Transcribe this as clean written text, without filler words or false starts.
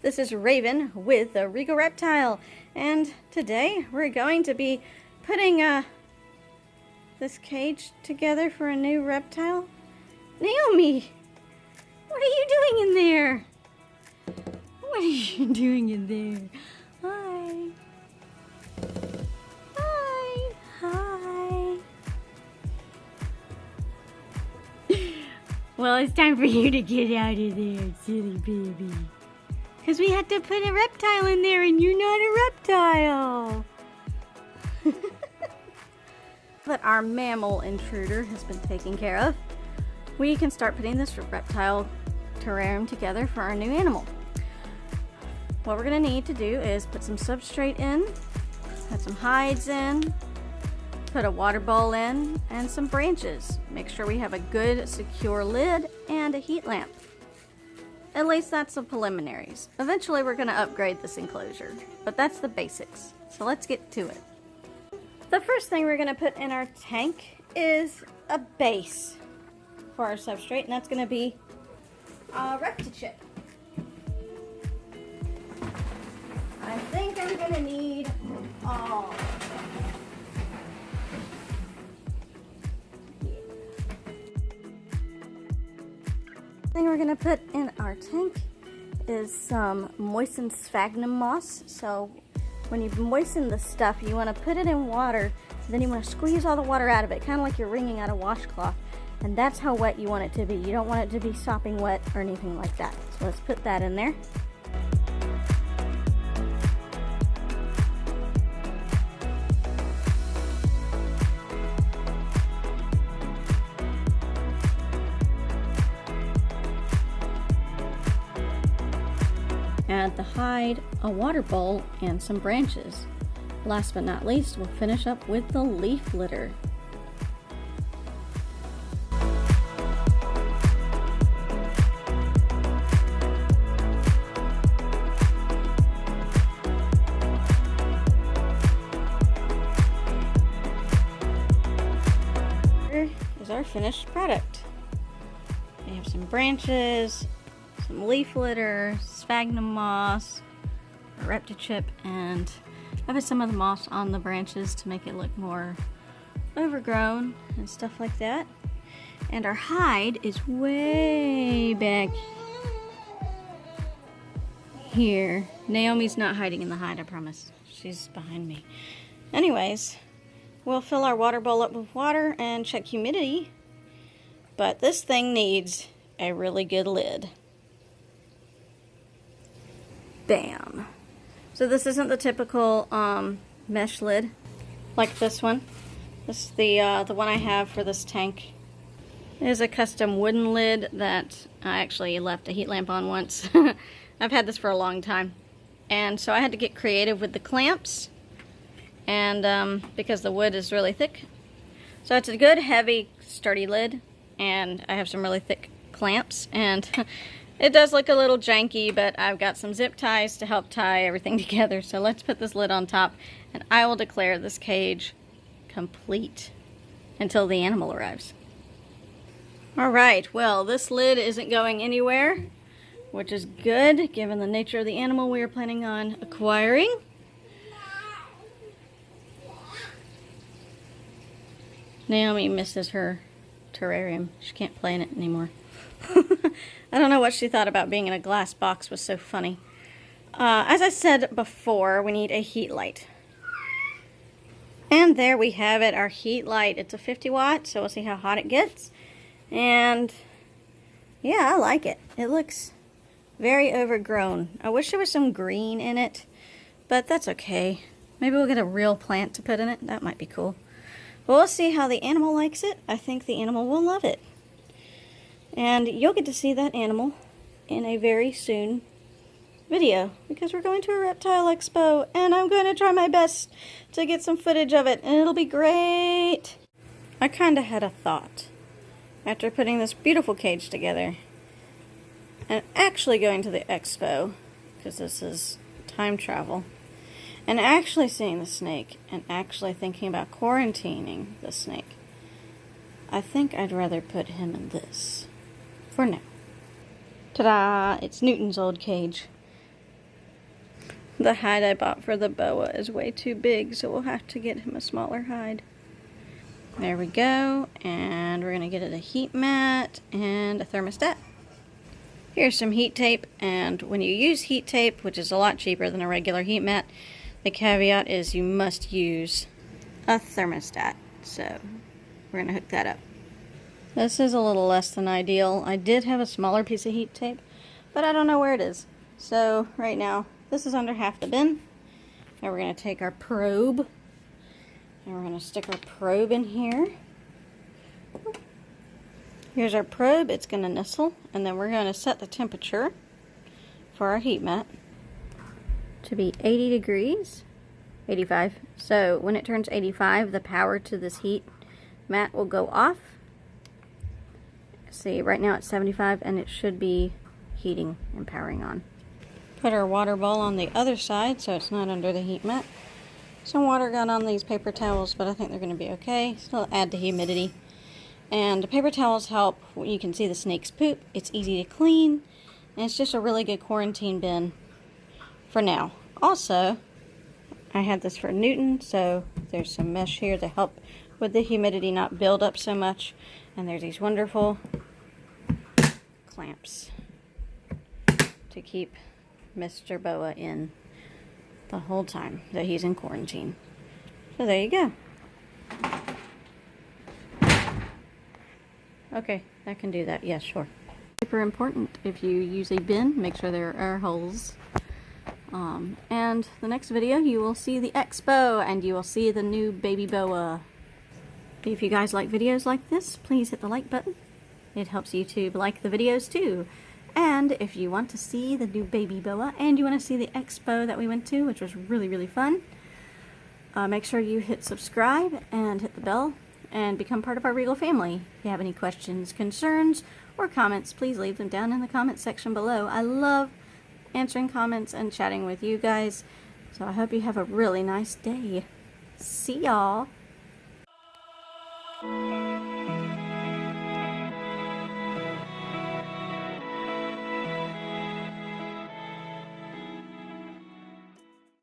This is Raven with the Regal Reptile, and today we're going to be putting this cage together for a new reptile. Naomi, what are you doing in there? What are you doing in there? Hi. Hi. Hi. Well, it's time for you to get out of there, silly baby. Because we had to put a reptile in there and you're not a reptile. That our mammal intruder has been taken care of, we can start putting this reptile terrarium together for our new animal. What we're going to need to do is put some substrate in, put some hides in, put a water bowl in, and some branches. Make sure we have a good secure lid and a heat lamp. At least that's the preliminaries. Eventually we're going to upgrade this enclosure, but that's the basics. So let's get to it. The first thing we're going to put in our tank is a base for our substrate, and that's going to be a Reptichip. I think I'm going to need all of them. Thing we're going to put in our tank is some moistened sphagnum moss. So when you moisten the stuff, you want to put it in water, then you want to squeeze all the water out of it, kind of like you're wringing out a washcloth. And that's how wet you want it to be. You don't want it to be sopping wet or anything like that. So let's put that in there. Add the hide, a water bowl, and some branches. Last but not least, we'll finish up with the leaf litter. Here is our finished product. We have some branches, some leaf litter, sphagnum moss, a Reptichip, and I put some of the moss on the branches to make it look more overgrown and stuff like that. And our hide is way back here. Naomi's not hiding in the hide, I promise. She's behind me. Anyways, we'll fill our water bowl up with water and check humidity, but this thing needs a really good lid. Bam. So this isn't the typical mesh lid like this one. This is the one I have for this tank. It is a custom wooden lid that I actually left a heat lamp on once. I've had this for a long time. And so I had to get creative with the clamps, and because the wood is really thick. So it's a good, heavy, sturdy lid, and I have some really thick clamps, and it does look a little janky, but I've got some zip ties to help tie everything together. So let's put this lid on top, and I will declare this cage complete until the animal arrives. Alright, well, this lid isn't going anywhere, which is good given the nature of the animal we are planning on acquiring. Naomi misses her terrarium. She can't play in it anymore. I don't know what she thought about being in a glass box was so funny. As I said before, we need a heat light. And there we have it, our heat light. It's a 50 watt, so we'll see how hot it gets. And yeah, I like it. It looks very overgrown. I wish there was some green in it, but that's okay. Maybe we'll get a real plant to put in it. That might be cool. But we'll see how the animal likes it. I think the animal will love it. And you'll get to see that animal in a very soon video, because we're going to a reptile expo and I'm going to try my best to get some footage of it, and it'll be great. I kind of had a thought after putting this beautiful cage together and actually going to the expo, because this is time travel, and actually seeing the snake and actually thinking about quarantining the snake. I think I'd rather put him in this for now. Ta-da! It's Newton's old cage. The hide I bought for the boa is way too big, so we'll have to get him a smaller hide. There we go, and we're gonna get it a heat mat and a thermostat. Here's some heat tape, and when you use heat tape, which is a lot cheaper than a regular heat mat, the caveat is you must use a thermostat. So we're gonna hook that up. This is a little less than ideal. I did have a smaller piece of heat tape, but I don't know where it is. So right now, this is under half the bin. Now we're gonna take our probe, and we're gonna stick our probe in here. Here's our probe. It's gonna nestle, and then we're gonna set the temperature for our heat mat to be 80 degrees, 85. So when it turns 85, the power to this heat mat will go off. See, right now it's 75, and it should be heating and powering on. Put our water bowl on the other side so it's not under the heat mat. Some water got on these paper towels, but I think they're going to be okay. Still add to humidity. And the paper towels help. You can see the snake's poop. It's easy to clean, and it's just a really good quarantine bin for now. Also, I had this for Newton, so there's some mesh here to help with the humidity not build up so much. And there's these wonderful clamps to keep Mr. Boa in the whole time that he's in quarantine. So there you go. Okay, that can do that. Yeah, sure. Super important. If you use a bin, make sure there are holes. And the next video, you will see the expo, and you will see the new baby boa. If you guys like videos like this, please hit the like button. It helps YouTube like the videos too. And if you want to see the new baby boa, and you want to see the expo that we went to, which was really, really fun, make sure you hit subscribe and hit the bell and become part of our Regal family. If you have any questions, concerns, or comments, please leave them down in the comment section below. I love answering comments and chatting with you guys. So I hope you have a really nice day. See y'all.